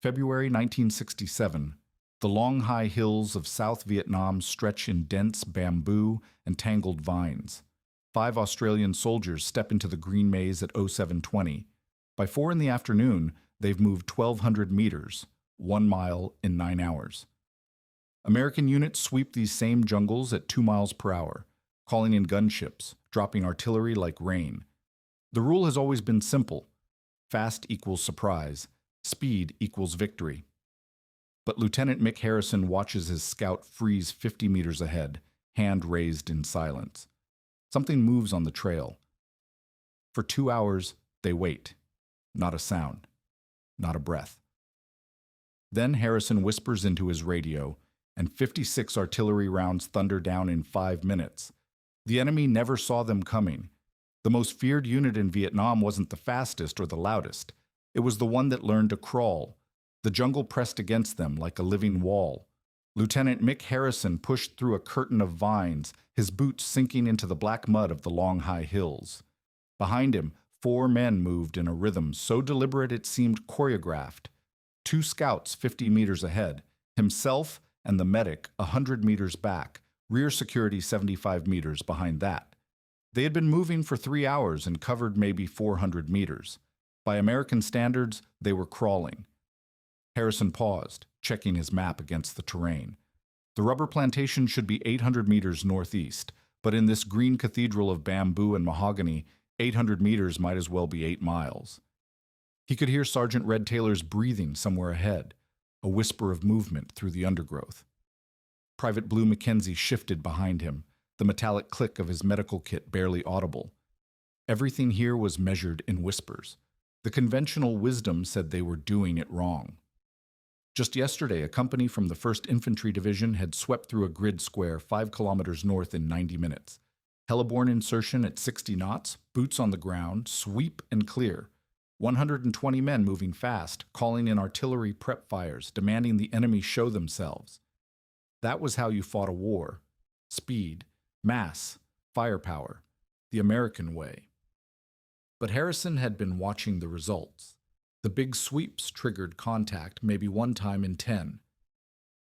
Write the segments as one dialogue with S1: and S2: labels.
S1: February 1967. The long high hills of South Vietnam stretch in dense bamboo and tangled vines. 5 Australian soldiers step into the green maze at 0720. By 4 in the afternoon, they've moved 1,200 meters, 1 mile in 9 hours. American units sweep these same jungles at 2 miles per hour, calling in gunships, dropping artillery like rain. The rule has always been simple. Fast equals surprise. Speed equals victory. But Lieutenant Mick Harrison watches his scout freeze 50 meters ahead, hand raised in silence. Something moves on the trail. For 2 hours, they wait. Not a sound. Not a breath. Then Harrison whispers into his radio, and 56 artillery rounds thunder down in 5 minutes. The enemy never saw them coming. The most feared unit in Vietnam wasn't the fastest or the loudest. It was the one that learned to crawl. The jungle pressed against them like a living wall. Lieutenant Mick Harrison pushed through a curtain of vines, his boots sinking into the black mud of the long high hills. Behind him, 4 men moved in a rhythm so deliberate it seemed choreographed. 2 scouts 50 meters ahead, himself and the medic 100 meters back, rear security 75 meters behind that. They had been moving for 3 hours and covered maybe 400 meters. By American standards, they were crawling. Harrison paused, checking his map against the terrain. The rubber plantation should be 800 meters northeast, but in this green cathedral of bamboo and mahogany, 800 meters might as well be 8 miles. He could hear Sergeant Red Taylor's breathing somewhere ahead, a whisper of movement through the undergrowth. Private Blue Mackenzie shifted behind him, the metallic click of his medical kit barely audible. Everything here was measured in whispers. The conventional wisdom said they were doing it wrong. Just yesterday, a company from the 1st Infantry Division had swept through a grid square 5 kilometers north in 90 minutes. Heliborne insertion at 60 knots, boots on the ground, sweep and clear. 120 men moving fast, calling in artillery prep fires, demanding the enemy show themselves. That was how you fought a war. Speed, mass, firepower, the American way. But Harrison had been watching the results. The big sweeps triggered contact maybe 1 time in 10.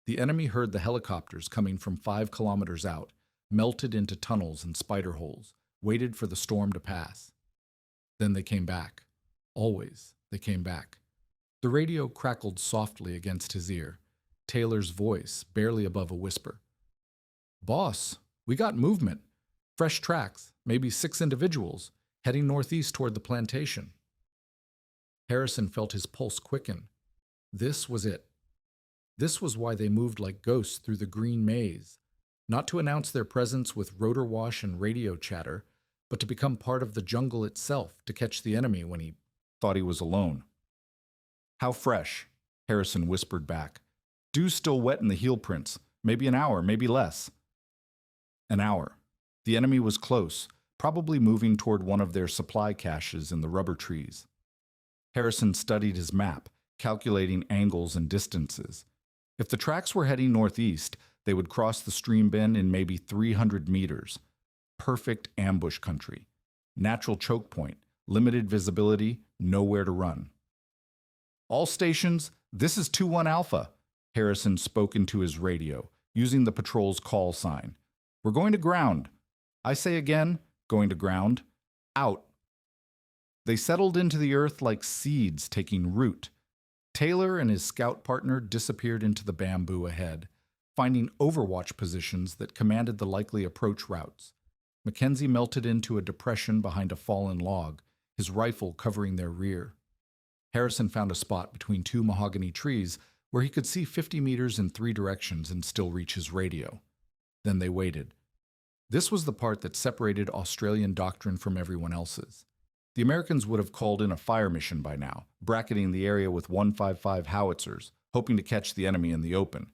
S1: The enemy heard the helicopters coming from 5 kilometers out, melted into tunnels and spider holes, waited for the storm to pass. Then they came back. Always they came back. The radio crackled softly against his ear, Taylor's voice barely above a whisper. "Boss, we got movement. Fresh tracks, maybe 6 individuals, heading northeast toward the plantation." Harrison felt his pulse quicken. This was it. This was why they moved like ghosts through the green maze, not to announce their presence with rotor wash and radio chatter, but to become part of the jungle itself, to catch the enemy when he thought he was alone. "How fresh?" Harrison whispered back. "Dew's still wet in the heel prints. Maybe an hour, maybe less." An hour. The enemy was close, probably moving toward one of their supply caches in the rubber trees. Harrison studied his map, calculating angles and distances. If the tracks were heading northeast, they would cross the stream bend in maybe 300 meters. Perfect ambush country. Natural choke point, limited visibility, nowhere to run. "All stations, this is 2-1 Alpha," Harrison spoke into his radio, using the patrol's call sign. "We're going to ground. I say again, going to ground. Out." They settled into the earth like seeds taking root. Taylor and his scout partner disappeared into the bamboo ahead, finding overwatch positions that commanded the likely approach routes. Mackenzie melted into a depression behind a fallen log, his rifle covering their rear. Harrison found a spot between 2 mahogany trees where he could see 50 meters in 3 directions and still reach his radio. Then they waited. This was the part that separated Australian Doctrine from everyone else's. The Americans would have called in a fire mission by now, bracketing the area with 155 howitzers, hoping to catch the enemy in the open.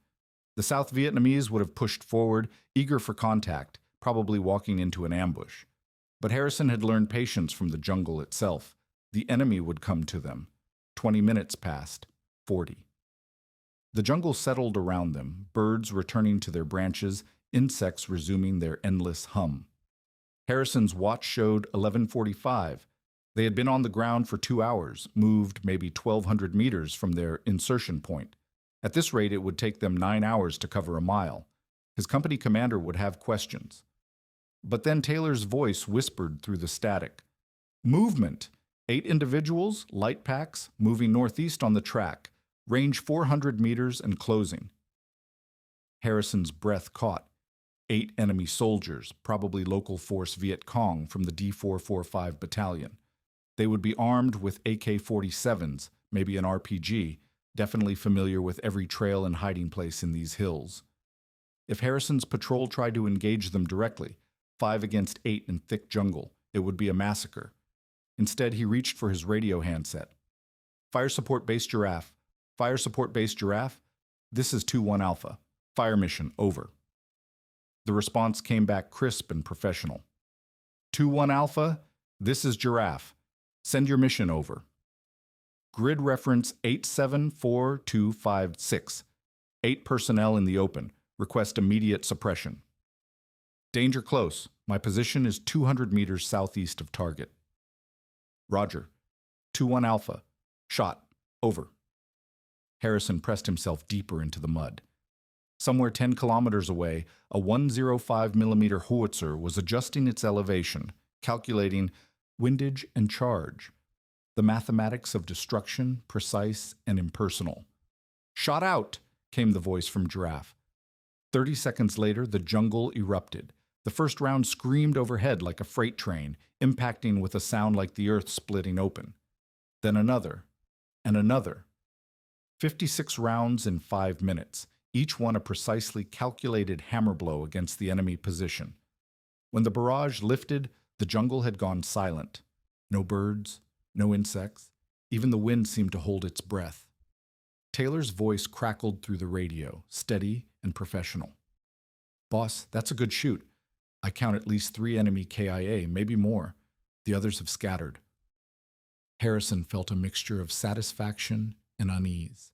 S1: The South Vietnamese would have pushed forward, eager for contact, probably walking into an ambush. But Harrison had learned patience from the jungle itself. The enemy would come to them. 20 minutes passed, 40. The jungle settled around them, birds returning to their branches, insects resuming their endless hum. Harrison's watch showed 11:45. They had been on the ground for 2 hours, moved maybe 1,200 meters from their insertion point. At this rate, it would take them 9 hours to cover a mile. His company commander would have questions. But then Taylor's voice whispered through the static. Movement! 8 individuals, light packs, moving northeast on the track, range 400 meters and closing. Harrison's breath caught. 8 enemy soldiers, probably local force Viet Cong from the D445 battalion. They would be armed with AK-47s, maybe an RPG, definitely familiar with every trail and hiding place in these hills. If Harrison's patrol tried to engage them directly, 5 against 8 in thick jungle, it would be a massacre. Instead, he reached for his radio handset. Fire support base Giraffe. Fire support base Giraffe. This is 2-1 Alpha. Fire mission over. The response came back crisp and professional. 2-1 Alpha, this is Giraffe. Send your mission over. Grid reference 874256. 8 personnel in the open. Request immediate suppression. Danger close. My position is 200 meters southeast of target. Roger. 2-1 Alpha. Shot. Over. Harrison pressed himself deeper into the mud. Somewhere 10 kilometers away, a 105mm howitzer was adjusting its elevation, calculating windage and charge. The mathematics of destruction, precise and impersonal. Shot out, came the voice from Giraffe. 30 seconds later, the jungle erupted. The first round screamed overhead like a freight train, impacting with a sound like the earth splitting open. Then another, and another. 56 rounds in 5 minutes, each one a precisely calculated hammer blow against the enemy position. When the barrage lifted, the jungle had gone silent. No birds, no insects, even the wind seemed to hold its breath. Taylor's voice crackled through the radio, steady and professional. Boss, that's a good shoot. I count at least 3 enemy KIA, maybe more. The others have scattered. Harrison felt a mixture of satisfaction and unease.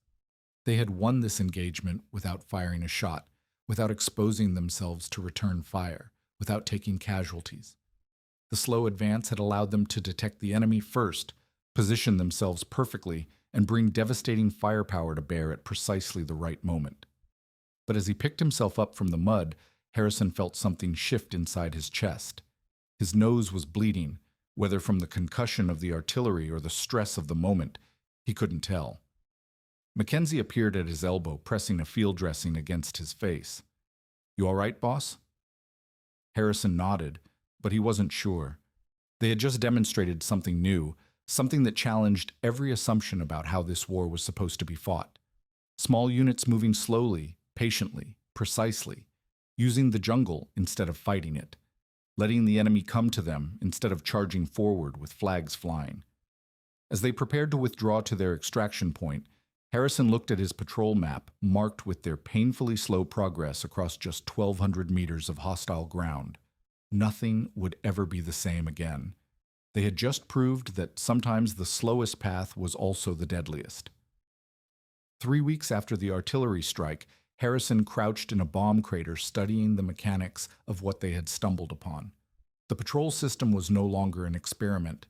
S1: They had won this engagement without firing a shot, without exposing themselves to return fire, without taking casualties. The slow advance had allowed them to detect the enemy first, position themselves perfectly, and bring devastating firepower to bear at precisely the right moment. But as he picked himself up from the mud, Harrison felt something shift inside his chest. His nose was bleeding, whether from the concussion of the artillery or the stress of the moment, he couldn't tell. Mackenzie appeared at his elbow, pressing a field dressing against his face. You all right, boss? Harrison nodded, but he wasn't sure. They had just demonstrated something new, something that challenged every assumption about how this war was supposed to be fought. Small units moving slowly, patiently, precisely, using the jungle instead of fighting it, letting the enemy come to them instead of charging forward with flags flying. As they prepared to withdraw to their extraction point, Harrison looked at his patrol map, marked with their painfully slow progress across just 1,200 meters of hostile ground. Nothing would ever be the same again. They had just proved that sometimes the slowest path was also the deadliest. 3 weeks after the artillery strike, Harrison crouched in a bomb crater studying the mechanics of what they had stumbled upon. The patrol system was no longer an experiment.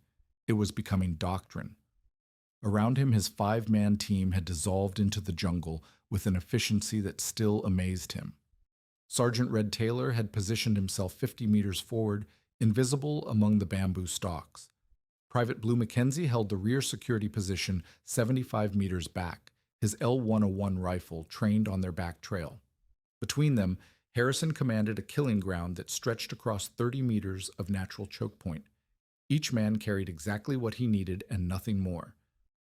S1: It was becoming doctrine. Around him, his 5-man team had dissolved into the jungle with an efficiency that still amazed him. Sergeant Red Taylor had positioned himself 50 meters forward, invisible among the bamboo stalks. Private Blue Mackenzie held the rear security position 75 meters back, his L-101 rifle trained on their back trail. Between them, Harrison commanded a killing ground that stretched across 30 meters of natural choke point. Each man carried exactly what he needed and nothing more.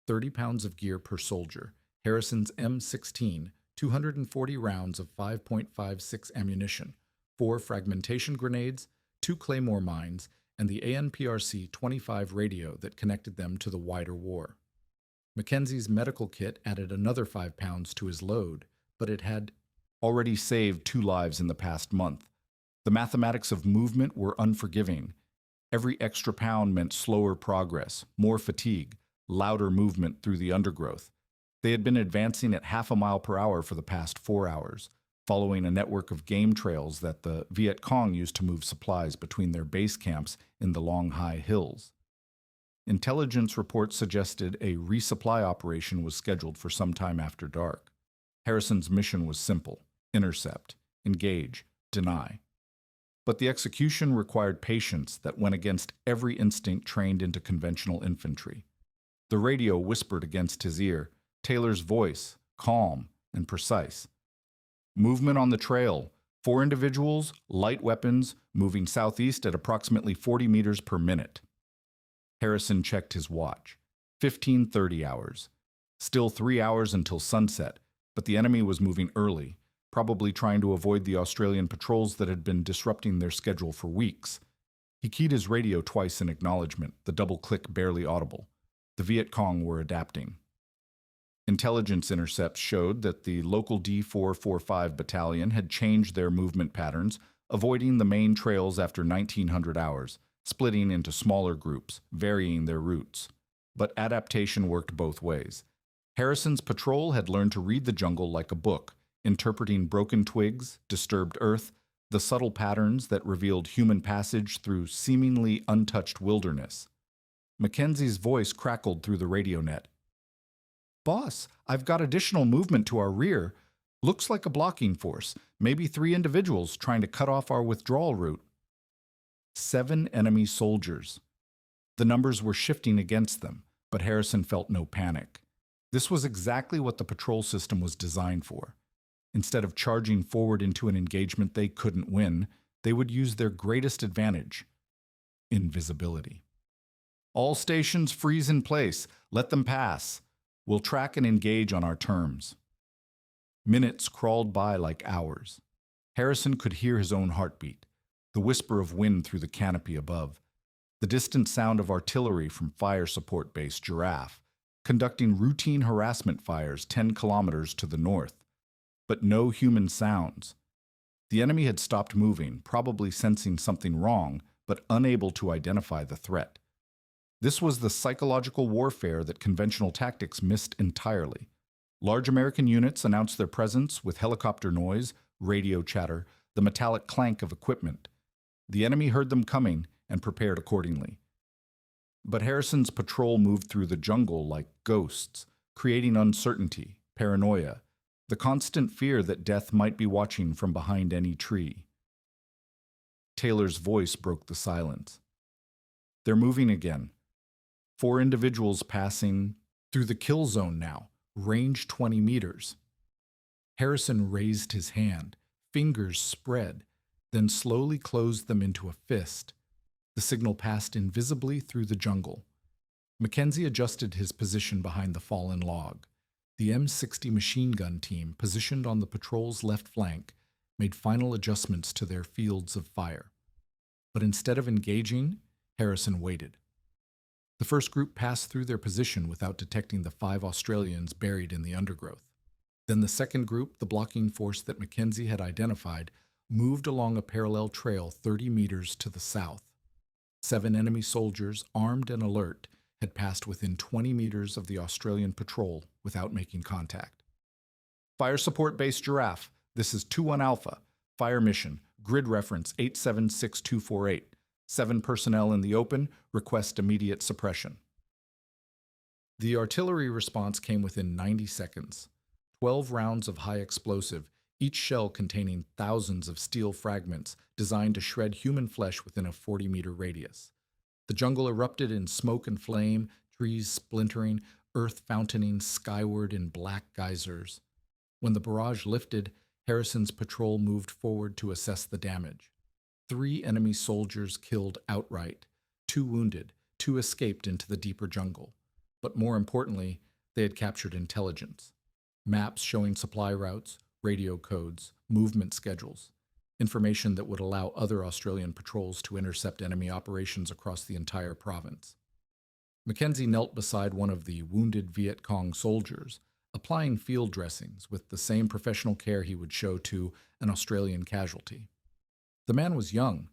S1: 30 pounds of gear per soldier, Harrison's M16, 240 rounds of 5.56 ammunition, 4 fragmentation grenades, 2 claymore mines, and the ANPRC-25 radio that connected them to the wider war. Mackenzie's medical kit added another 5 pounds to his load, but it had already saved 2 lives in the past month. The mathematics of movement were unforgiving. Every extra pound meant slower progress, more fatigue, louder movement through the undergrowth. They had been advancing at half a mile per hour for the past 4 hours, following a network of game trails that the Viet Cong used to move supplies between their base camps in the long high hills. Intelligence reports suggested a resupply operation was scheduled for some time after dark. Harrison's mission was simple: intercept, engage, deny. But the execution required patience that went against every instinct trained into conventional infantry. The radio whispered against his ear, Taylor's voice, calm and precise. Movement on the trail. 4 individuals, light weapons, moving southeast at approximately 40 meters per minute. Harrison checked his watch. 15:30 hours. Still 3 hours until sunset, but the enemy was moving early, probably trying to avoid the Australian patrols that had been disrupting their schedule for weeks. He keyed his radio twice in acknowledgement, the double click barely audible. The Viet Cong were adapting. Intelligence intercepts showed that the local D445 battalion had changed their movement patterns, avoiding the main trails after 1900 hours, splitting into smaller groups, varying their routes. But adaptation worked both ways. Harrison's patrol had learned to read the jungle like a book, interpreting broken twigs, disturbed earth, the subtle patterns that revealed human passage through seemingly untouched wilderness. Mackenzie's voice crackled through the radio net. "Boss, I've got additional movement to our rear. Looks like a blocking force, maybe 3 individuals trying to cut off our withdrawal route." 7 enemy soldiers. The numbers were shifting against them, but Harrison felt no panic. This was exactly what the patrol system was designed for. Instead of charging forward into an engagement they couldn't win, they would use their greatest advantage: invisibility. "All stations freeze in place. Let them pass. We'll track and engage on our terms." Minutes crawled by like hours. Harrison could hear his own heartbeat, the whisper of wind through the canopy above, the distant sound of artillery from fire support base Giraffe, conducting routine harassment fires 10 kilometers to the north. But no human sounds. The enemy had stopped moving, probably sensing something wrong, but unable to identify the threat. This was the psychological warfare that conventional tactics missed entirely. Large American units announced their presence with helicopter noise, radio chatter, the metallic clank of equipment. The enemy heard them coming and prepared accordingly. But Harrison's patrol moved through the jungle like ghosts, creating uncertainty, paranoia, the constant fear that death might be watching from behind any tree. Taylor's voice broke the silence. "They're moving again. 4 individuals passing through the kill zone now, range 20 meters. Harrison raised his hand, fingers spread, then slowly closed them into a fist. The signal passed invisibly through the jungle. Mackenzie adjusted his position behind the fallen log. The M60 machine gun team, positioned on the patrol's left flank, made final adjustments to their fields of fire. But instead of engaging, Harrison waited. The first group passed through their position without detecting the 5 Australians buried in the undergrowth. Then the second group, the blocking force that Mackenzie had identified, moved along a parallel trail 30 meters to the south. 7 enemy soldiers, armed and alert, had passed within 20 meters of the Australian patrol without making contact. "Fire support base Giraffe. This is 2-1 Alpha. Fire mission. Grid reference 876248. 7 personnel in the open. Request immediate suppression." The artillery response came within 90 seconds. 12 rounds of high explosive, each shell containing thousands of steel fragments designed to shred human flesh within a 40-meter radius. The jungle erupted in smoke and flame, trees splintering, earth fountaining skyward in black geysers. When the barrage lifted, Harrison's patrol moved forward to assess the damage. 3 enemy soldiers killed outright, 2 wounded, 2 escaped into the deeper jungle. But more importantly, they had captured intelligence. Maps showing supply routes, radio codes, movement schedules, information that would allow other Australian patrols to intercept enemy operations across the entire province. Mackenzie knelt beside one of the wounded Viet Cong soldiers, applying field dressings with the same professional care he would show to an Australian casualty. The man was young,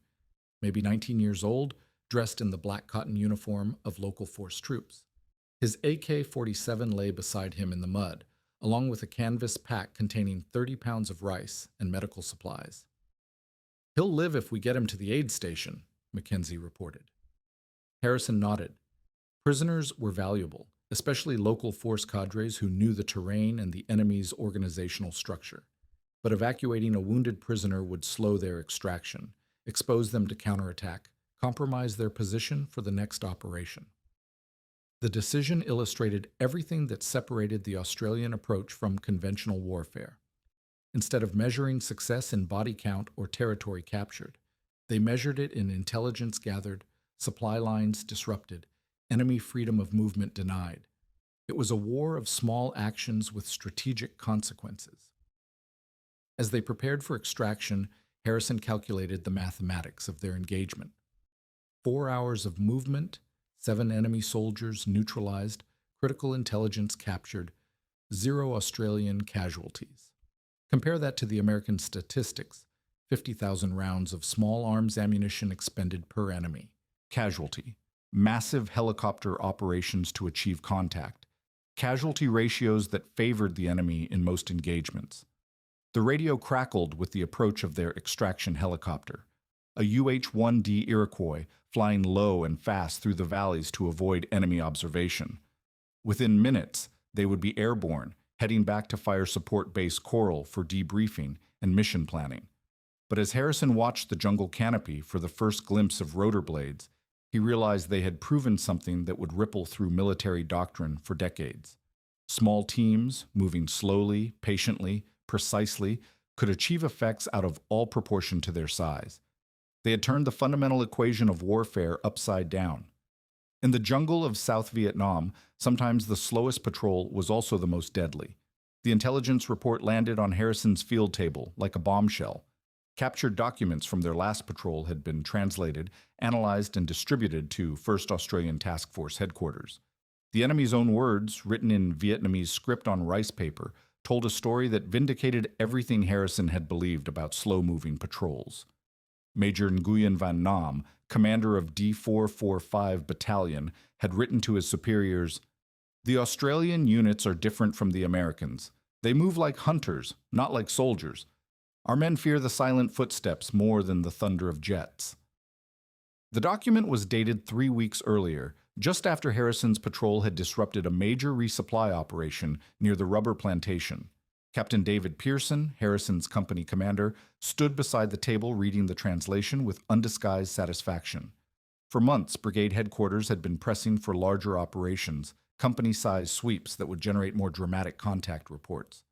S1: maybe 19 years old, dressed in the black cotton uniform of local force troops. His AK-47 lay beside him in the mud, along with a canvas pack containing 30 pounds of rice and medical supplies. "He'll live if we get him to the aid station," Mackenzie reported. Harrison nodded. Prisoners were valuable, especially local force cadres who knew the terrain and the enemy's organizational structure. But evacuating a wounded prisoner would slow their extraction, expose them to counterattack, compromise their position for the next operation. The decision illustrated everything that separated the Australian approach from conventional warfare. Instead of measuring success in body count or territory captured, they measured it in intelligence gathered, supply lines disrupted, enemy freedom of movement denied. It was a war of small actions with strategic consequences. As they prepared for extraction, Harrison calculated the mathematics of their engagement. 4 hours of movement, 7 enemy soldiers neutralized, critical intelligence captured, 0 Australian casualties. Compare that to the American statistics: 50,000 rounds of small arms ammunition expended per enemy. Casualty: massive helicopter operations to achieve contact. Casualty ratios that favored the enemy in most engagements. The radio crackled with the approach of their extraction helicopter, a UH-1D Iroquois flying low and fast through the valleys to avoid enemy observation. Within minutes, they would be airborne, heading back to Fire Support Base Coral for debriefing and mission planning. But as Harrison watched the jungle canopy for the first glimpse of rotor blades, he realized they had proven something that would ripple through military doctrine for decades. Small teams, moving slowly, patiently, precisely, could achieve effects out of all proportion to their size. They had turned the fundamental equation of warfare upside down. In the jungle of South Vietnam, sometimes the slowest patrol was also the most deadly. The intelligence report landed on Harrison's field table like a bombshell. Captured documents from their last patrol had been translated, analyzed, and distributed to 1st Australian Task Force headquarters. The enemy's own words, written in Vietnamese script on rice paper, told a story that vindicated everything Harrison had believed about slow-moving patrols. Major Nguyen Van Nam, commander of D445 Battalion, had written to his superiors, "The Australian units are different from the Americans. They move like hunters, not like soldiers. Our men fear the silent footsteps more than the thunder of jets." The document was dated 3 weeks earlier, just after Harrison's patrol had disrupted a major resupply operation near the rubber plantation. Captain David Pearson, Harrison's company commander, stood beside the table reading the translation with undisguised satisfaction. For months, brigade headquarters had been pressing for larger operations, company-sized sweeps that would generate more dramatic contact reports.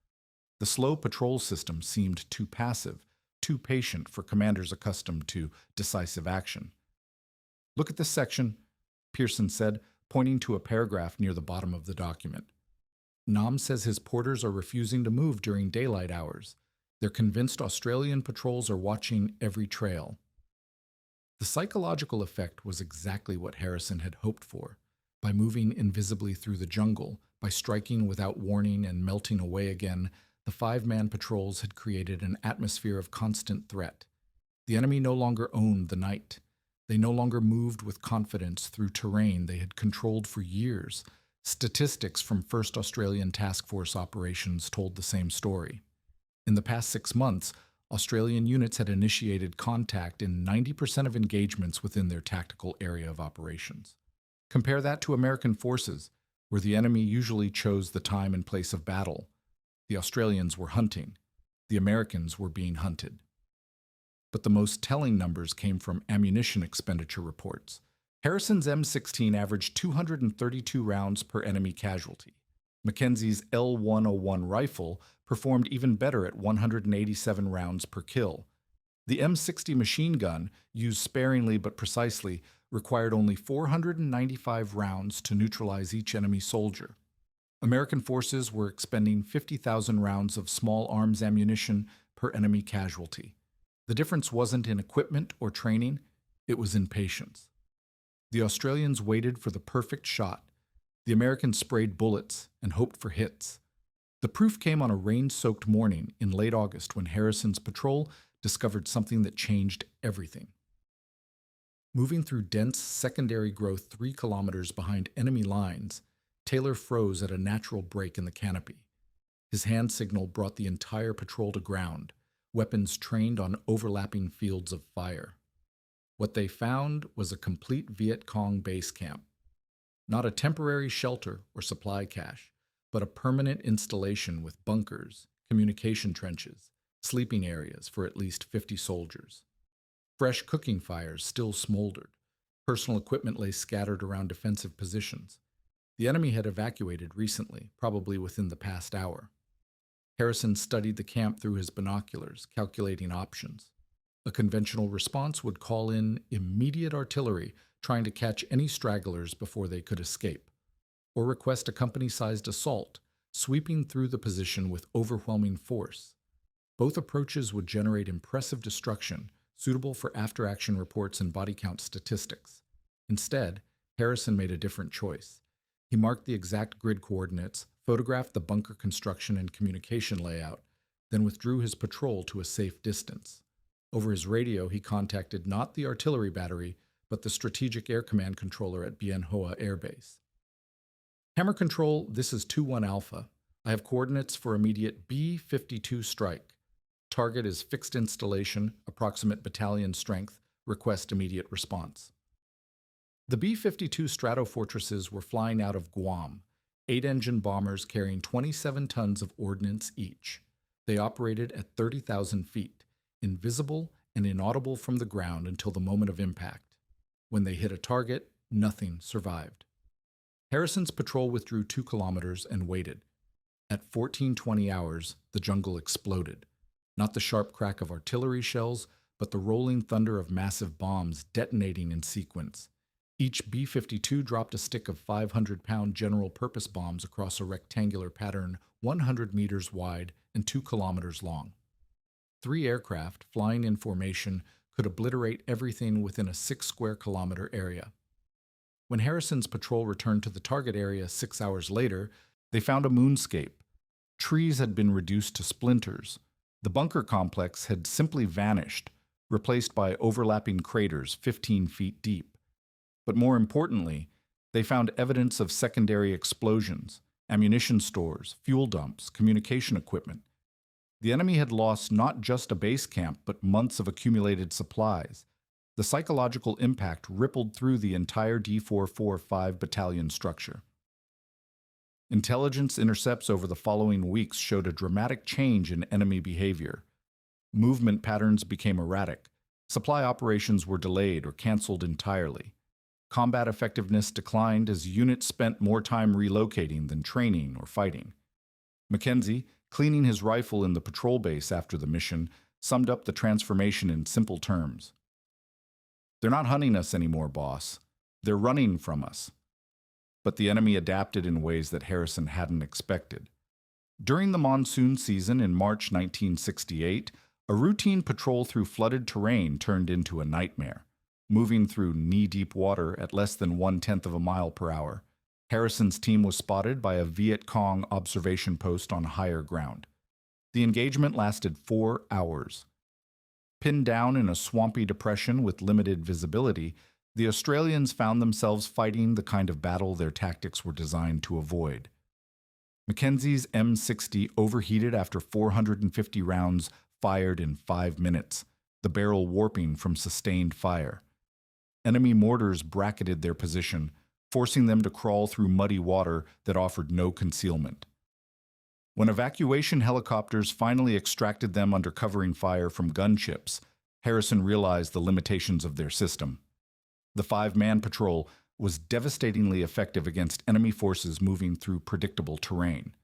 S1: The slow patrol system seemed too passive, too patient for commanders accustomed to decisive action. "Look at this section," Pearson said, pointing to a paragraph near the bottom of the document. "Nam says his porters are refusing to move during daylight hours. They're convinced Australian patrols are watching every trail." The psychological effect was exactly what Harrison had hoped for. By moving invisibly through the jungle, by striking without warning and melting away again, the 5-man patrols had created an atmosphere of constant threat. The enemy no longer owned the night. They no longer moved with confidence through terrain they had controlled for years. Statistics from 1st Australian Task Force operations told the same story. In the past 6 months, Australian units had initiated contact in 90% of engagements within their tactical area of operations. Compare that to American forces, where the enemy usually chose the time and place of battle. The Australians were hunting. The Americans were being hunted. But the most telling numbers came from ammunition expenditure reports. Harrison's M16 averaged 232 rounds per enemy casualty. Mackenzie's L101 rifle performed even better at 187 rounds per kill. The M60 machine gun, used sparingly but precisely, required only 495 rounds to neutralize each enemy soldier. American forces were expending 50,000 rounds of small arms ammunition per enemy casualty. The difference wasn't in equipment or training, it was in patience. The Australians waited for the perfect shot. The Americans sprayed bullets and hoped for hits. The proof came on a rain-soaked morning in late August when Harrison's patrol discovered something that changed everything. Moving through dense secondary growth 3 kilometers behind enemy lines, Taylor froze at a natural break in the canopy. His hand signal brought the entire patrol to ground, weapons trained on overlapping fields of fire. What they found was a complete Viet Cong base camp. not a temporary shelter or supply cache, but a permanent installation with bunkers, communication trenches, sleeping areas for at least 50 soldiers. Fresh cooking fires still smoldered. Personal equipment lay scattered around defensive positions. The enemy had evacuated recently, probably within the past hour. Harrison studied the camp through his binoculars, calculating options. A conventional response would call in immediate artillery, trying to catch any stragglers before they could escape, or request a company-sized assault, sweeping through the position with overwhelming force. Both approaches would generate impressive destruction, suitable for after-action reports and body count statistics. Instead, Harrison made a different choice. He marked the exact grid coordinates, photographed the bunker construction and communication layout, then withdrew his patrol to a safe distance. Over his radio, he contacted not the artillery battery, but the Strategic Air Command controller at Bien Hoa Air Base. Hammer Control, this is 2-1 Alpha. I have coordinates for immediate B-52 strike. Target is fixed installation, approximate battalion strength, request immediate response. The B-52 Stratofortresses were flying out of Guam, 8-engine bombers carrying 27 tons of ordnance each. They operated at 30,000 feet, invisible and inaudible from the ground until the moment of impact. When they hit a target, nothing survived. Harrison's patrol withdrew 2 kilometers and waited. At 14:20 hours, the jungle exploded. Not the sharp crack of artillery shells, but the rolling thunder of massive bombs detonating in sequence. Each B-52 dropped a stick of 500-pound general-purpose bombs across a rectangular pattern 100 meters wide and 2 kilometers long. 3 aircraft, flying in formation, could obliterate everything within a 6-square-kilometer area. When Harrison's patrol returned to the target area 6 hours later, they found a moonscape. Trees had been reduced to splinters. The bunker complex had simply vanished, replaced by overlapping craters 15 feet deep. But more importantly, they found evidence of secondary explosions, ammunition stores, fuel dumps, communication equipment. The enemy had lost not just a base camp, but months of accumulated supplies. The psychological impact rippled through the entire D445 battalion structure. Intelligence intercepts over the following weeks showed a dramatic change in enemy behavior. Movement patterns became erratic. Supply operations were delayed or canceled entirely. Combat effectiveness declined as units spent more time relocating than training or fighting. Mackenzie, cleaning his rifle in the patrol base after the mission, summed up the transformation in simple terms. "They're not hunting us anymore, boss. They're running from us." But the enemy adapted in ways that Harrison hadn't expected. During the monsoon season in March 1968, a routine patrol through flooded terrain turned into a nightmare. Moving through knee-deep water at less than 1/10 of a mile per hour, Harrison's team was spotted by a Viet Cong observation post on higher ground. The engagement lasted 4 hours. Pinned down in a swampy depression with limited visibility, the Australians found themselves fighting the kind of battle their tactics were designed to avoid. Mackenzie's M60 overheated after 450 rounds fired in 5 minutes, the barrel warping from sustained fire. Enemy mortars bracketed their position, forcing them to crawl through muddy water that offered no concealment. When evacuation helicopters finally extracted them under covering fire from gunships, Harrison realized the limitations of their system. The 5-man patrol was devastatingly effective against enemy forces moving through predictable terrain.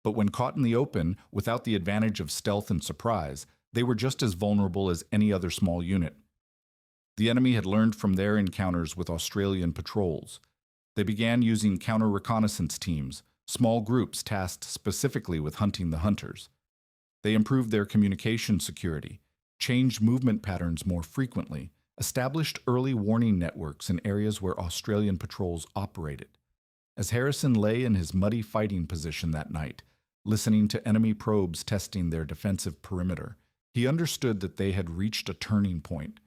S1: But when caught in the open, without the advantage of stealth and surprise, they were just as vulnerable as any other small unit. The enemy had learned from their encounters with Australian patrols. They began using counter-reconnaissance teams, small groups tasked specifically with hunting the hunters. They improved their communication security, changed movement patterns more frequently, established early warning networks in areas where Australian patrols operated. As Harrison lay in his muddy fighting position that night, listening to enemy probes testing their defensive perimeter, he understood that they had reached a turning point.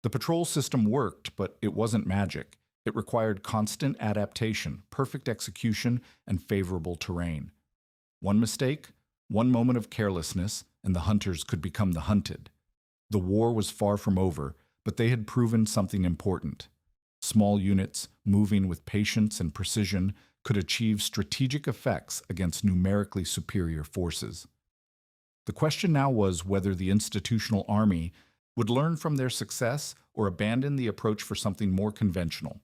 S1: The patrol system worked, but it wasn't magic. It required constant adaptation, perfect execution, and favorable terrain. One mistake, one moment of carelessness, and the hunters could become the hunted. The war was far from over, but they had proven something important. Small units, moving with patience and precision, could achieve strategic effects against numerically superior forces. The question now was whether the institutional army would learn from their success or abandon the approach for something more conventional.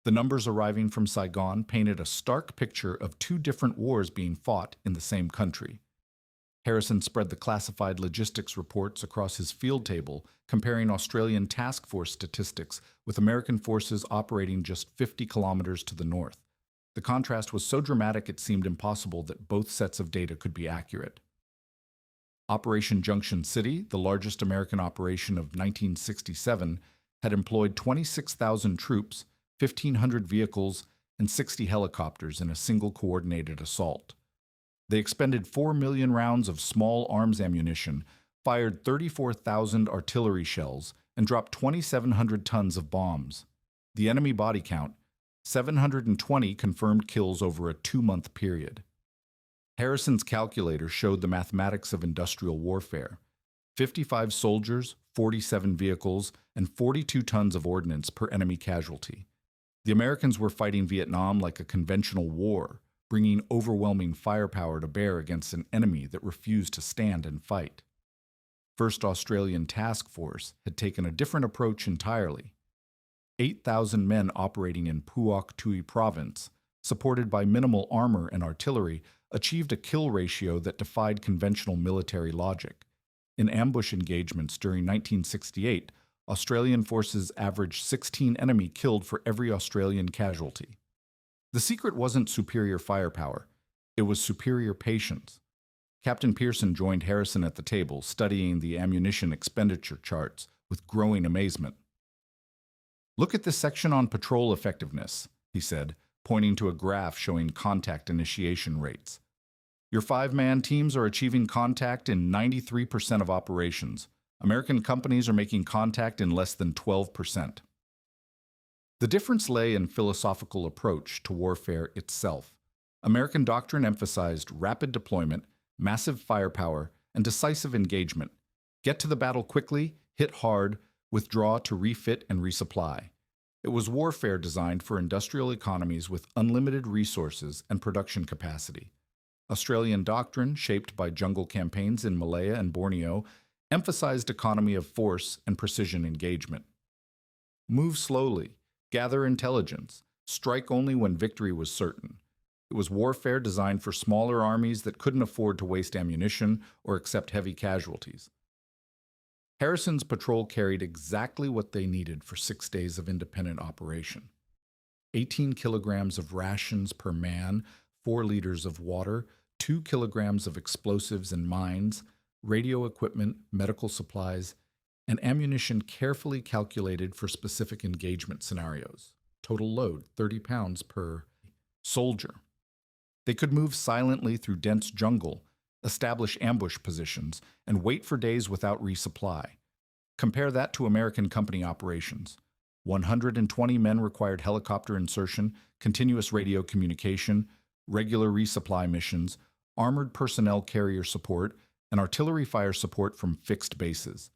S1: The numbers arriving from Saigon painted a stark picture of two different wars being fought in the same country. Harrison spread the classified logistics reports across his field table, comparing Australian task force statistics with American forces operating just 50 kilometers to the north. The contrast was so dramatic it seemed impossible that both sets of data could be accurate. Operation Junction City, the largest American operation of 1967, had employed 26,000 troops, 1,500 vehicles, and 60 helicopters in a single coordinated assault. They expended 4 million rounds of small arms ammunition, fired 34,000 artillery shells, and dropped 2,700 tons of bombs. The enemy body count, 720 confirmed kills over a 2-month period. Harrison's calculator showed the mathematics of industrial warfare. 55 soldiers, 47 vehicles, and 42 tons of ordnance per enemy casualty. The Americans were fighting Vietnam like a conventional war, bringing overwhelming firepower to bear against an enemy that refused to stand and fight. 1st Australian Task Force had taken a different approach entirely. 8,000 men operating in Phuoc Tuy Province, supported by minimal armor and artillery, achieved a kill ratio that defied conventional military logic. In ambush engagements during 1968, Australian forces averaged 16 enemy killed for every Australian casualty. The secret wasn't superior firepower, it was superior patience. Captain Pearson joined Harrison at the table, studying the ammunition expenditure charts with growing amazement. "Look at this section on patrol effectiveness," he said, pointing to a graph showing contact initiation rates. "Your 5-man teams are achieving contact in 93% of operations. American companies are making contact in less than 12%. The difference lay in philosophical approach to warfare itself. American doctrine emphasized rapid deployment, massive firepower, and decisive engagement. Get to the battle quickly, hit hard, withdraw to refit and resupply. It was warfare designed for industrial economies with unlimited resources and production capacity. Australian doctrine, shaped by jungle campaigns in Malaya and Borneo, emphasized economy of force and precision engagement. Move slowly, gather intelligence, strike only when victory was certain. It was warfare designed for smaller armies that couldn't afford to waste ammunition or accept heavy casualties. Harrison's patrol carried exactly what they needed for 6 days of independent operation. 18 kilograms of rations per man, 4 liters of water, 2 kilograms of explosives and mines, radio equipment, medical supplies, and ammunition carefully calculated for specific engagement scenarios. Total load, 30 pounds per soldier. They could move silently through dense jungle, establish ambush positions, and wait for days without resupply. Compare that to American company operations. 120 men required helicopter insertion, continuous radio communication, regular resupply missions, armored personnel carrier support, and artillery fire support from fixed bases.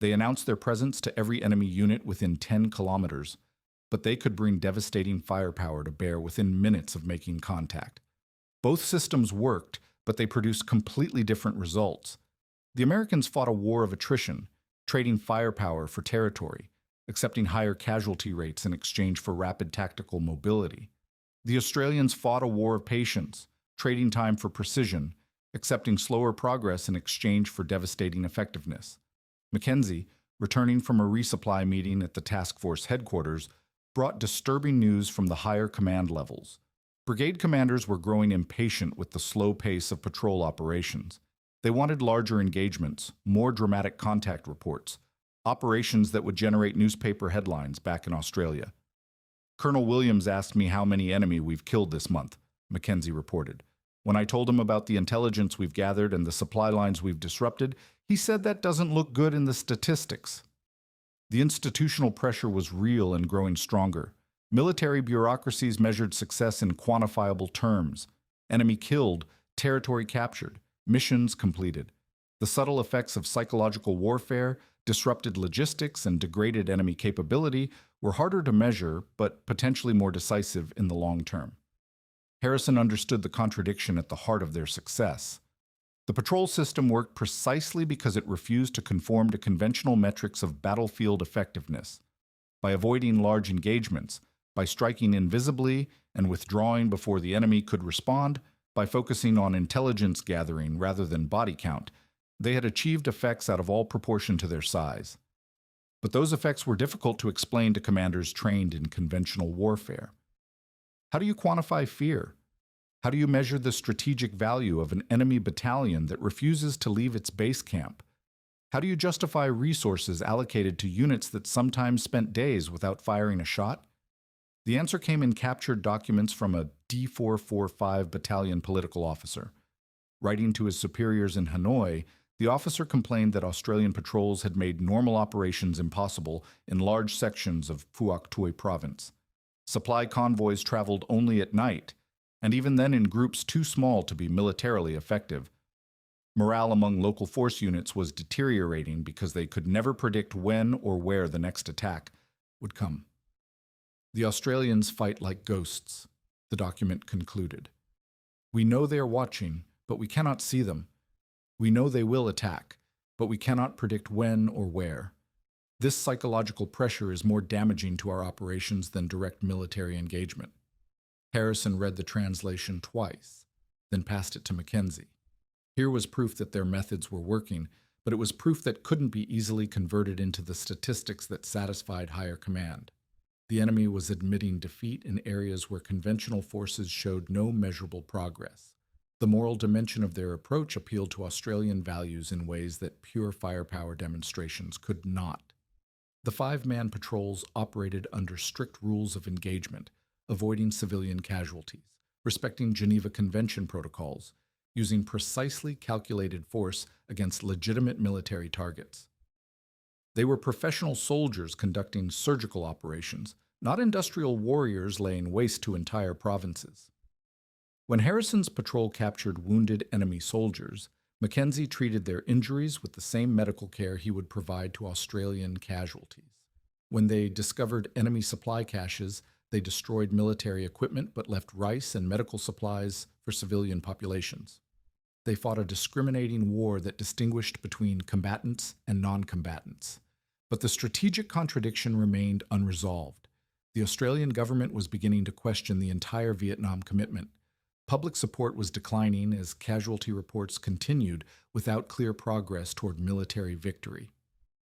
S1: They announced their presence to every enemy unit within 10 kilometers, but they could bring devastating firepower to bear within minutes of making contact. Both systems worked, but they produced completely different results. The Americans fought a war of attrition, trading firepower for territory, accepting higher casualty rates in exchange for rapid tactical mobility. The Australians fought a war of patience, trading time for precision, accepting slower progress in exchange for devastating effectiveness. Mackenzie, returning from a resupply meeting at the task force headquarters, brought disturbing news from the higher command levels. Brigade commanders were growing impatient with the slow pace of patrol operations. They wanted larger engagements, more dramatic contact reports, operations that would generate newspaper headlines back in Australia. "Colonel Williams asked me how many enemy we've killed this month," Mackenzie reported. "When I told him about the intelligence we've gathered and the supply lines we've disrupted, he said that doesn't look good in the statistics." The institutional pressure was real and growing stronger. Military bureaucracies measured success in quantifiable terms: enemy killed, territory captured, missions completed. The subtle effects of psychological warfare, disrupted logistics, and degraded enemy capability were harder to measure, but potentially more decisive in the long term. Harrison understood the contradiction at the heart of their success. The patrol system worked precisely because it refused to conform to conventional metrics of battlefield effectiveness. By avoiding large engagements, by striking invisibly and withdrawing before the enemy could respond, by focusing on intelligence gathering rather than body count, they had achieved effects out of all proportion to their size. But those effects were difficult to explain to commanders trained in conventional warfare. How do you quantify fear? How do you measure the strategic value of an enemy battalion that refuses to leave its base camp? How do you justify resources allocated to units that sometimes spent days without firing a shot? The answer came in captured documents from a D445 battalion political officer. Writing to his superiors in Hanoi, the officer complained that Australian patrols had made normal operations impossible in large sections of Phuoc Tuy province. Supply convoys traveled only at night, and even then in groups too small to be militarily effective. Morale among local force units was deteriorating because they could never predict when or where the next attack would come. The Australians fight like ghosts, the document concluded. We know they are watching, but we cannot see them. We know they will attack, but we cannot predict when or where. This psychological pressure is more damaging to our operations than direct military engagement. Harrison read the translation twice, then passed it to Mackenzie. Here was proof that their methods were working, but it was proof that couldn't be easily converted into the statistics that satisfied higher command. The enemy was admitting defeat in areas where conventional forces showed no measurable progress. The moral dimension of their approach appealed to Australian values in ways that pure firepower demonstrations could not. The five-man patrols operated under strict rules of engagement, avoiding civilian casualties, respecting Geneva Convention protocols, using precisely calculated force against legitimate military targets. They were professional soldiers conducting surgical operations, not industrial warriors laying waste to entire provinces. When Harrison's patrol captured wounded enemy soldiers, Mackenzie treated their injuries with the same medical care he would provide to Australian casualties. When they discovered enemy supply caches, they destroyed military equipment but left rice and medical supplies for civilian populations. They fought a discriminating war that distinguished between combatants and non-combatants. But the strategic contradiction remained unresolved. The Australian government was beginning to question the entire Vietnam commitment. Public support was declining as casualty reports continued without clear progress toward military victory.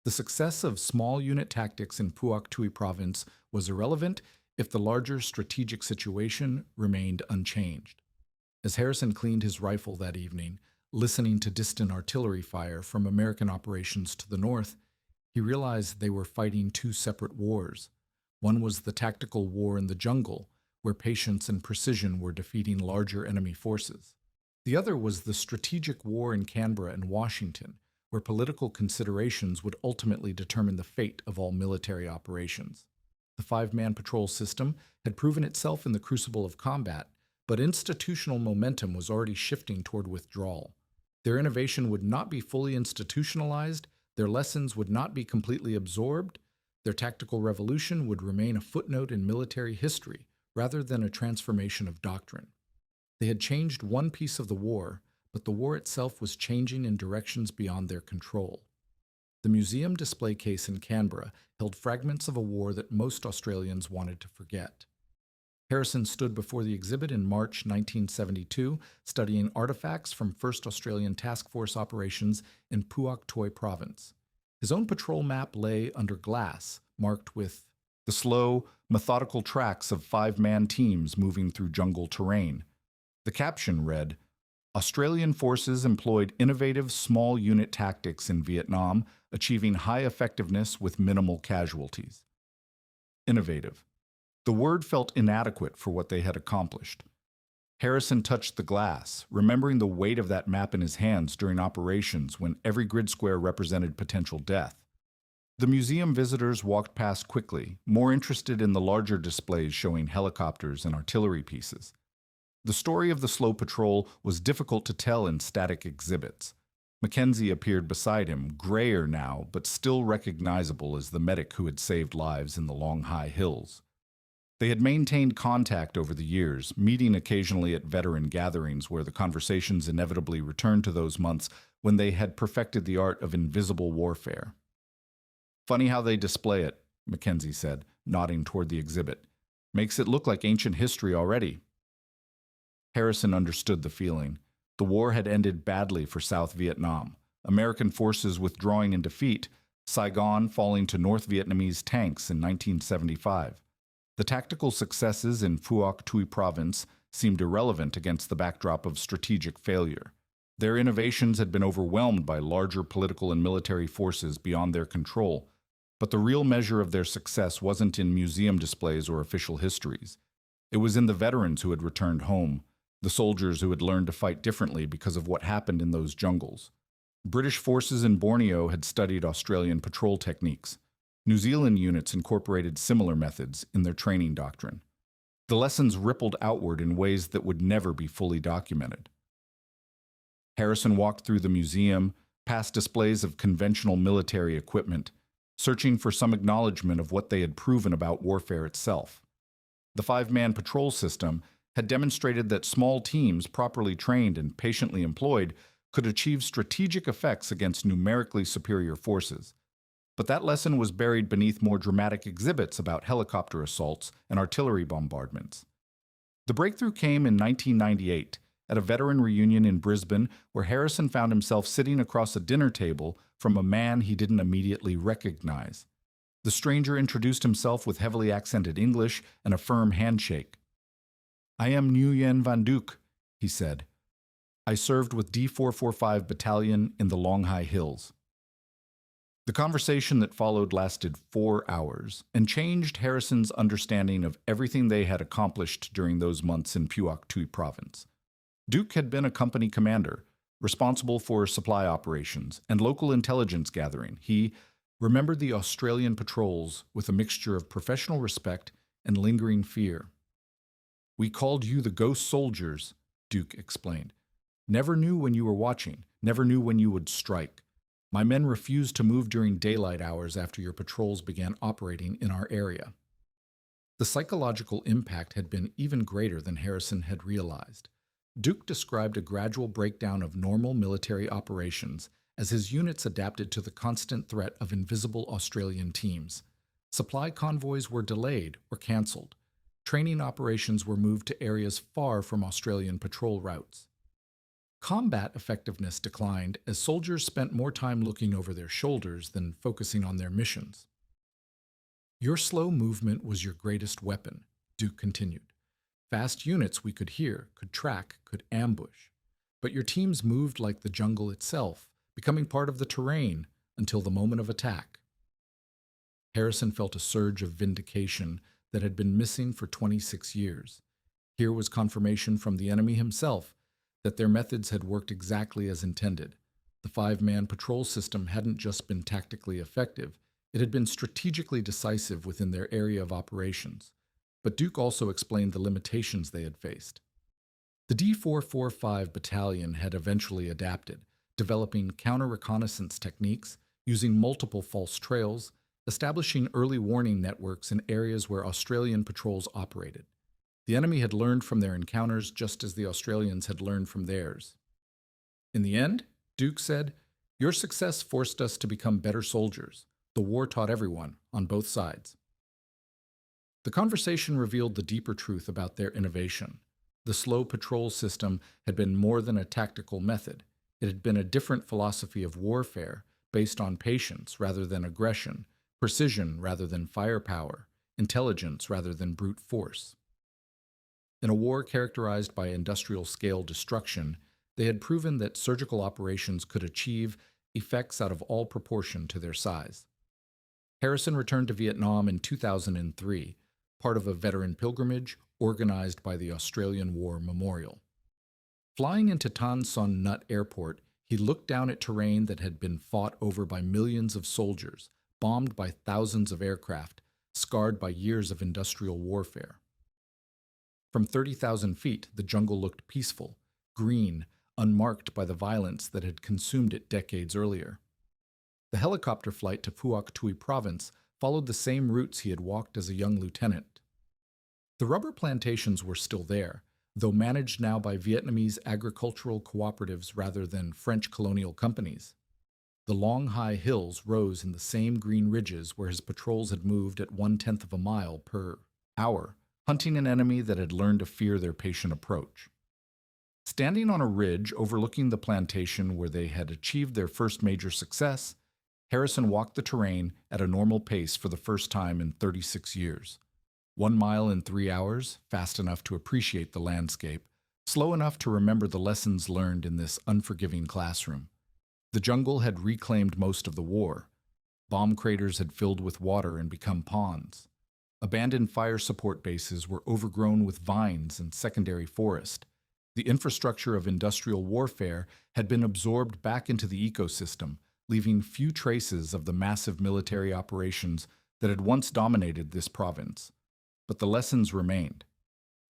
S1: The success of small unit tactics in Phuoc Tuy province was irrelevant if the larger strategic situation remained unchanged. As Harrison cleaned his rifle that evening, listening to distant artillery fire from American operations to the north, he realized they were fighting two separate wars. One was the tactical war in the jungle, where patience and precision were defeating larger enemy forces. The other was the strategic war in Canberra and Washington, where political considerations would ultimately determine the fate of all military operations. The five-man patrol system had proven itself in the crucible of combat, but institutional momentum was already shifting toward withdrawal. Their innovation would not be fully institutionalized, their lessons would not be completely absorbed, their tactical revolution would remain a footnote in military history, rather than a transformation of doctrine. They had changed one piece of the war, but the war itself was changing in directions beyond their control. The museum display case in Canberra held fragments of a war that most Australians wanted to forget. Harrison stood before the exhibit in March 1972, studying artifacts from 1st Australian Task Force operations in Phuoc Tuy province. His own patrol map lay under glass, marked with the slow, methodical tracks of five-man teams moving through jungle terrain. The caption read, Australian forces employed innovative small unit tactics in Vietnam, achieving high effectiveness with minimal casualties. Innovative. The word felt inadequate for what they had accomplished. Harrison touched the glass, remembering the weight of that map in his hands during operations when every grid square represented potential death. The museum visitors walked past quickly, more interested in the larger displays showing helicopters and artillery pieces. The story of the slow patrol was difficult to tell in static exhibits. Mackenzie appeared beside him, grayer now, but still recognizable as the medic who had saved lives in the long high hills. They had maintained contact over the years, meeting occasionally at veteran gatherings where the conversations inevitably returned to those months when they had perfected the art of invisible warfare. "Funny how they display it," Mackenzie said, nodding toward the exhibit. "Makes it look like ancient history already." Harrison understood the feeling. The war had ended badly for South Vietnam, American forces withdrawing in defeat, Saigon falling to North Vietnamese tanks in 1975. The tactical successes in Phuoc Tuy province seemed irrelevant against the backdrop of strategic failure. Their innovations had been overwhelmed by larger political and military forces beyond their control, but the real measure of their success wasn't in museum displays or official histories. It was in the veterans who had returned home, the soldiers who had learned to fight differently because of what happened in those jungles. British forces in Borneo had studied Australian patrol techniques. New Zealand units incorporated similar methods in their training doctrine. The lessons rippled outward in ways that would never be fully documented. Harrison walked through the museum, past displays of conventional military equipment, searching for some acknowledgement of what they had proven about warfare itself. The five-man patrol system had demonstrated that small teams, properly trained and patiently employed, could achieve strategic effects against numerically superior forces. But that lesson was buried beneath more dramatic exhibits about helicopter assaults and artillery bombardments. The breakthrough came in 1998 at a veteran reunion in Brisbane where Harrison found himself sitting across a dinner table from a man he didn't immediately recognize. The stranger introduced himself with heavily accented English and a firm handshake. "I am Nguyen Van Duc," he said. "I served with D445 Battalion in the Long High Hills." The conversation that followed lasted 4 hours and changed Harrison's understanding of everything they had accomplished during those months in Phuoc Tuy province. Duke had been a company commander, responsible for supply operations and local intelligence gathering. He remembered the Australian patrols with a mixture of professional respect and lingering fear. "We called you the ghost soldiers," Duke explained. "Never knew when you were watching, never knew when you would strike. My men refused to move during daylight hours after your patrols began operating in our area." The psychological impact had been even greater than Harrison had realized. Duke described a gradual breakdown of normal military operations as his units adapted to the constant threat of invisible Australian teams. Supply convoys were delayed or cancelled. Training operations were moved to areas far from Australian patrol routes. Combat effectiveness declined as soldiers spent more time looking over their shoulders than focusing on their missions. "Your slow movement was your greatest weapon," Duke continued. "Fast units we could hear, could track, could ambush. But your teams moved like the jungle itself, becoming part of the terrain until the moment of attack." Harrison felt a surge of vindication that had been missing for 26 years. Here was confirmation from the enemy himself that their methods had worked exactly as intended. The five-man patrol system hadn't just been tactically effective, it had been strategically decisive within their area of operations. But Duke also explained the limitations they had faced. The D445 Battalion had eventually adapted, developing counter-reconnaissance techniques, using multiple false trails, establishing early warning networks in areas where Australian patrols operated. The enemy had learned from their encounters just as the Australians had learned from theirs. "In the end," Duke said, "your success forced us to become better soldiers. The war taught everyone, on both sides." The conversation revealed the deeper truth about their innovation. The slow patrol system had been more than a tactical method. It had been a different philosophy of warfare, based on patience rather than aggression, precision rather than firepower, intelligence rather than brute force. In a war characterized by industrial-scale destruction, they had proven that surgical operations could achieve effects out of all proportion to their size. Harrison returned to Vietnam in 2003, part of a veteran pilgrimage organized by the Australian War Memorial. Flying into Tan Son Nhut Airport, he looked down at terrain that had been fought over by millions of soldiers, bombed by thousands of aircraft, scarred by years of industrial warfare. From 30,000 feet, the jungle looked peaceful, green, unmarked by the violence that had consumed it decades earlier. The helicopter flight to Phuoc Tuy province followed the same routes he had walked as a young lieutenant. The rubber plantations were still there, though managed now by Vietnamese agricultural cooperatives rather than French colonial companies. The long, high hills rose in the same green ridges where his patrols had moved at 1/10 of a mile per hour, hunting an enemy that had learned to fear their patient approach. Standing on a ridge overlooking the plantation where they had achieved their first major success, Harrison walked the terrain at a normal pace for the first time in 36 years. 1 mile in 3 hours, fast enough to appreciate the landscape, slow enough to remember the lessons learned in this unforgiving classroom. The jungle had reclaimed most of the war. Bomb craters had filled with water and become ponds. Abandoned fire support bases were overgrown with vines and secondary forest. The infrastructure of industrial warfare had been absorbed back into the ecosystem, leaving few traces of the massive military operations that had once dominated this province. But the lessons remained.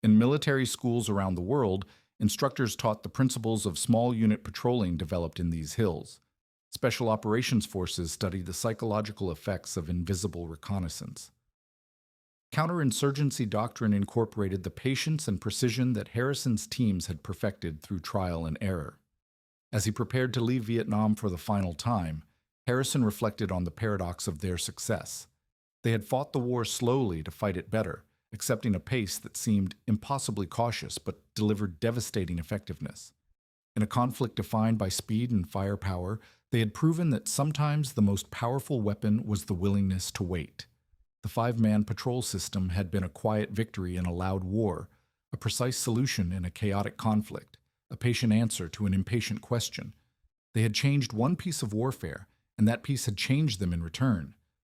S1: In military schools around the world, instructors taught the principles of small unit patrolling developed in these hills. Special operations forces studied the psychological effects of invisible reconnaissance. Counterinsurgency doctrine incorporated the patience and precision that Harrison's teams had perfected through trial and error. As he prepared to leave Vietnam for the final time, Harrison reflected on the paradox of their success. They had fought the war slowly to fight it better, accepting a pace that seemed impossibly cautious but delivered devastating effectiveness. In a conflict defined by speed and firepower, they had proven that sometimes the most powerful weapon was the willingness to wait. The 5-man patrol system had been a quiet victory in a loud war, a precise solution in a chaotic conflict, a patient answer to an impatient question. They had changed one piece of warfare, and that piece had changed them in return.